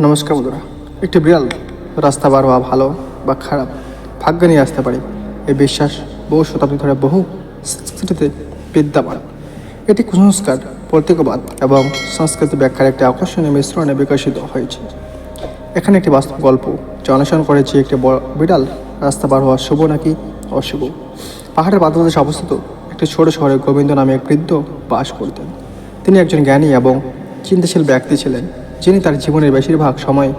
নমস্কার বন্ধুরা। একটি বিড়াল রাস্তা পার হওয়া ভালো বা খারাপ ভাগ্য নিয়ে আসতে পারে, এই বিশ্বাস বহু শতাব্দী ধরে বহু সংস্কৃতিতে বিদ্যমান। এটি কুসংস্কার, প্রতীকবাদ এবং সংস্কৃতি ব্যাখ্যার একটি আকর্ষণীয় মিশ্রণে বিকশিত হয়েছে। এখানে একটি বাস্তব গল্প যা অনুসরণ করেছে একটি বিড়াল রাস্তা পার হওয়া শুভ নাকি অশুভ। পাহাড়ের পাদদেশে অবস্থিত একটি ছোট শহরে গোবিন্দ নামে এক বৃদ্ধ বাস করতেন। তিনি একজন জ্ঞানী এবং চিন্তাশীল ব্যক্তি ছিলেন, যিনি তার জীবনের বেশিরভাগ সময়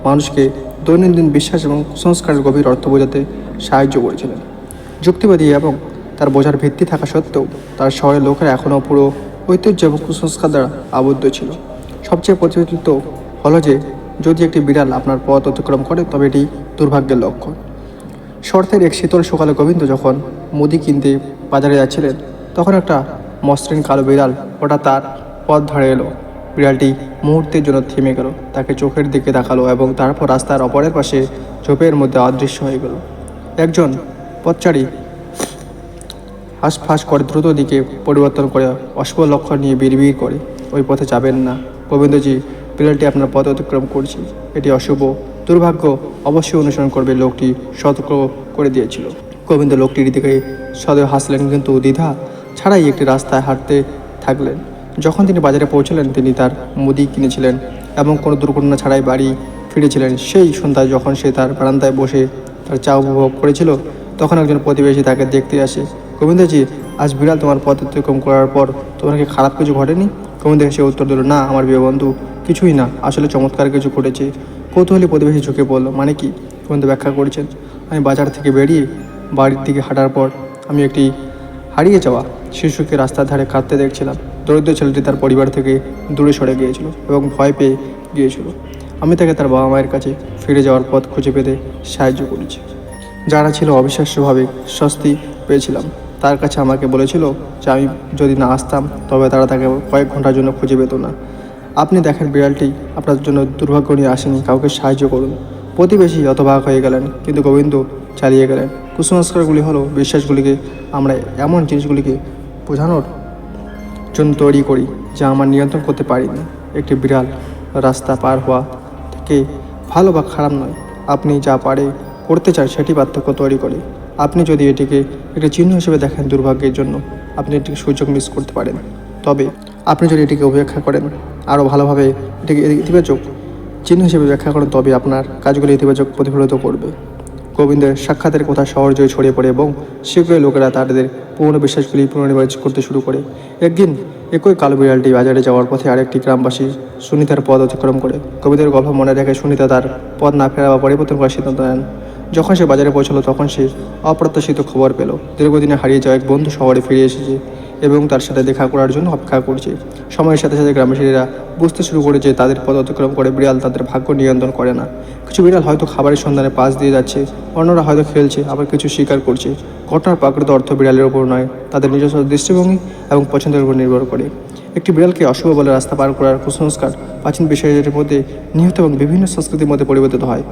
মানুষকে দৈনন্দিন বিশ্বাস এবং কুসংস্কারের গভীর অর্থ বোঝাতে সাহায্য করেছিলেন। যুক্তিবাদী এবং তার বোঝার ভিত্তি থাকা সত্ত্বেও তার শহরের লোকেরা এখনও পুরো ঐতিহ্য এবং কুসংস্কার দ্বারা আবদ্ধ ছিল। সবচেয়ে প্রচলিত হলো যে যদি একটি বিড়াল আপনার পথ অতিক্রম করে তবে এটি দুর্ভাগ্যের লক্ষণ। শরতের এক শীতল সকালে গোবিন্দ যখন মুদি কিনতে বাজারে যাচ্ছিলেন, তখন একটা মসৃণ কালো বিড়াল ওটা তার পথ ধরে এলো। বিড়ালটি মুহূর্তের জন্য থেমে গেল, তাকে চোখের দিকে তাকালো এবং তারপর রাস্তার অপরের পাশে ঝোপের মধ্যে অদৃশ্য হয়ে গেল। একজন পথচারী হাঁসফাঁস করে দ্রুত দিকে পরিবর্তন করে অশুভ লক্ষণ নিয়ে বিড়বিড় করে, ওই পথে যাবেন না গোবিন্দজি, বিড়ালটি আপনার পথ অতিক্রম করছে, এটি অশুভ, দুর্ভাগ্য, অবশ্যই অনুসরণ করবে, লোকটি সতর্ক করে দিয়েছিল। গোবিন্দ লোকটির দিকে সদয় হাসলেন, কিন্তু দ্বিধা ছাড়াই একটি রাস্তায় হাঁটতে থাকলেন। যখন তিনি বাজারে পৌঁছলেন, তিনি তার মুদি কিনেছিলেন এবং কোনো দুর্ঘটনা ছাড়াই বাড়ি ফিরেছিলেন। সেই সন্ধ্যায় যখন সে তার বারান্দায় বসে তার চা উপভোগ করেছিল, তখন একজন প্রতিবেশী তাকে দেখতে আসে। গোবিন্দজি, আজ বিড়াল তোমার পথ অতিক্রম করার পর তোমার কি খারাপ কিছু ঘটেনি? গোবিন্দ সে উত্তর দিল, না আমার প্রিয় বন্ধু, কিছুই না, আসলে চমৎকার কিছু ঘটেছে। কৌতূহলী প্রতিবেশী ঝুঁকে পড়ল, মানে কি? গোবিন্দ ব্যাখ্যা করেছেন, আমি বাজার থেকে বেরিয়ে বাড়ির দিকে হাঁটার পর আমি একটি হারিয়ে যাওয়া শিশুকে রাস্তার ধারে কাঁদতে দেখছিলাম। দরিদ্র ছেলেটি তার পরিবার থেকে দূরে সরে গিয়েছিল এবং ভয় পেয়ে গিয়েছিল। আমি তাকে তার বাবা মায়ের কাছে ফিরে যাওয়ার পথ খুঁজে পেতে সাহায্য করেছি। যারা ছিল অবিশ্বাস্যভাবে স্বস্তি পেয়েছিলাম। তার কাছে আমাকে বলেছিল যে আমি যদি না আসতাম তবে তারা তাকে কয়েক ঘন্টার জন্য খুঁজে পেত না। আপনি দেখেন, বিড়ালটি আপনার জন্য দুর্ভাগ্য নিয়ে আসেনি, কাউকে সাহায্য করুন। প্রতিবেশী হতবাক হয়ে গেলেন, কিন্তু গোবিন্দ চালিয়ে গেলেন। কুসংস্কারগুলি হলো বিশ্বাসগুলিকে আমরা এমন জিনিসগুলিকে বোঝানোর জন্য তৈরি করি যা আমরা নিয়ন্ত্রণ করতে পারি না। একটি বিড়াল রাস্তা পার হওয়া থেকে ভালো বা খারাপ নয়, আপনি যা পারে করতে চান সেটি পার্থক্য তৈরি করে। আপনি যদি এটিকে একটি চিহ্ন হিসেবে দেখেন দুর্ভাগ্যের জন্য, আপনি এটিকে সুযোগ মিস করতে পারেন। তবে আপনি যদি এটিকে উপেক্ষা করেন, আরও ভালোভাবে এটিকে ইতিবাচক চিহ্ন হিসেবে ব্যাখ্যা করেন, তবে আপনার কাজগুলি ইতিবাচক প্রতিফলিত করবে। গোবিন্দের সাক্ষাতের কথা শহর জুড়ে ছড়িয়ে পড়ে এবং শীঘ্রই লোকেরা তাদের পুরনো বিশ্বাসগুলি পুনর্নির্বাচ করতে শুরু করে। একদিন একই কালো বিড়ালটি বাজারে যাওয়ার পথে আরেকটি গ্রামবাসী সুনিতার পথ অতিক্রম করে। গোবিন্দের গল্প মনে রেখে সুনিতা তার পথ না ফেরা বা পরিবর্তন করার সিদ্ধান্ত নেন। যখন সে বাজারে পৌঁছলো, তখন সে অপ্রত্যাশিত খবর পেল, দীর্ঘদিনে হারিয়ে যাওয়া এক বন্ধু শহরে ফিরে এসেছে এবং তার সাথে দেখা করার জন্য অপেক্ষা করছে। সময়ের সাথে সাথে গ্রামবাসীরা বুঝতে শুরু করে যে তাদের পথ অতিক্রম করে বিড়াল তাদের ভাগ্য নিয়ন্ত্রণ করে না। কিছু বিড়াল হয়তো খাবারের সন্ধানে পাশ দিয়ে যাচ্ছে, অন্যরা হয়তো খেলছে, আবার কিছু শিকার করছে। ঘটনার প্রকৃত অর্থ বিড়ালের উপর নয়, তাদের নিজস্ব দৃষ্টিভঙ্গি এবং পছন্দের উপর নির্ভর করে। একটি বিড়ালকে অশুভ বলে রাস্তা পার করার কুসংস্কার প্রাচীন বিষয়ের মধ্যে নিহিত এবং বিভিন্ন সংস্কৃতির মধ্যে পরিবর্তিত হয়।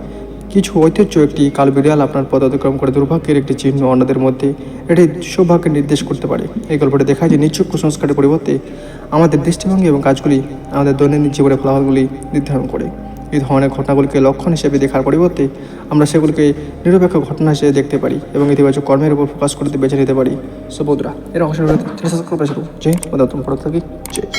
কিছু ঐতিহ্য একটি কালো বিড়াল আপনার পথ অতিক্রম করে দুর্ভাগ্যের একটি চিহ্ন, অন্যদের মধ্যে এটি সৌভাগ্যের নির্দেশ করতে পারে। এই গল্পটি দেখায় যে নিশ্চুপ কুসংস্কারের পরিবর্তে আমাদের দৃষ্টিভঙ্গি এবং কাজগুলি আমাদের দৈনন্দিন জীবনের ফলাফলগুলি নির্ধারণ করে। এই ধরনের ঘটনাগুলিকে লক্ষণ হিসেবে দেখার পরিবর্তে আমরা সেগুলিকে নিরপেক্ষ ঘটনা হিসেবে দেখতে পারি এবং ইতিবাচক কর্মের উপর ফোকাস করতে বেছে নিতে পারি। সো বন্ধুরা, এর অংশ জয়, তুমি পড়ে থাকি জয়।